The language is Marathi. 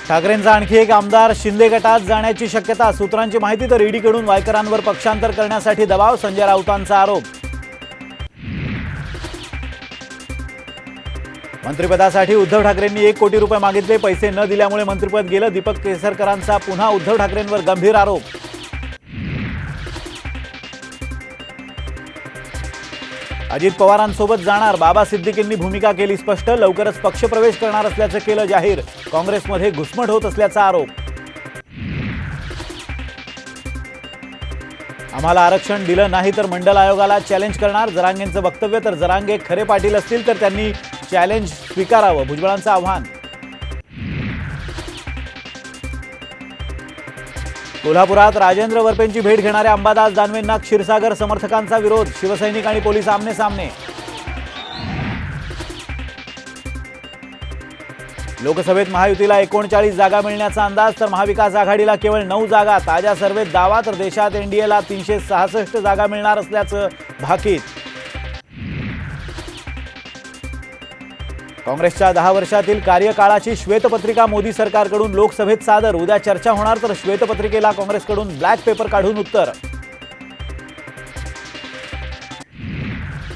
ठाकरेंचा आणखी एक आमदार शिंदे गटात जाण्याची शक्यता। सूत्रांची माहिती तर ईडीकडून वायकरांवर पक्षांतर करण्यासाठी दबाव, संजय राऊतांचा आरोप। मंत्रिपदासाठी उद्धव ठाकरेंनी 1 कोटी रुपये मागितले, पैसे न दिल्यामुळे मंत्रिपद गेलं। दीपक केसरकरांचा पुन्हा उद्धव ठाकरेंवर गंभीर आरोप। अजित पवारांसोबत जाणार, बाबा सिद्दीकींनी भूमिका केली स्पष्ट। लवकरच पक्षप्रवेश करणार असल्याचं केलं जाहीर। काँग्रेसमध्ये घुसमट होत असल्याचा आरोप। आम्हाला आरक्षण दिलं नाही तर मंडल आयोगाला चॅलेंज करणार, जरांगेंचं वक्तव्य। तर जरांगे खरे पाटील असतील तर त्यांनी चॅलेंज स्वीकारावं, भुजबळांचं आव्हान। कोल्हापुरात राजेंद्र वरपेंची भेट घेणाऱ्या अंबादास दानवेंना क्षीरसागर समर्थकांचा विरोध। शिवसैनिक आणि पोलीस आमने सामने। लोकसभेत महायुतीला 39 जागा मिळण्याचा अंदाज, तर महाविकास आघाडीला केवळ 9 जागा। ताज्या सर्वेत दावा, तर देशात एनडीएला 366 जागा मिळणार असल्याचं भाकीत। काँग्रेसच्या 10 वर्षातील कार्यकाळाची श्वेतपत्रिका मोदी सरकारकडून लोकसभेत सादर। उद्या चर्चा होणार, तर श्वेतपत्रिकेला काँग्रेसकडून ब्लॅक पेपर काढून उत्तर।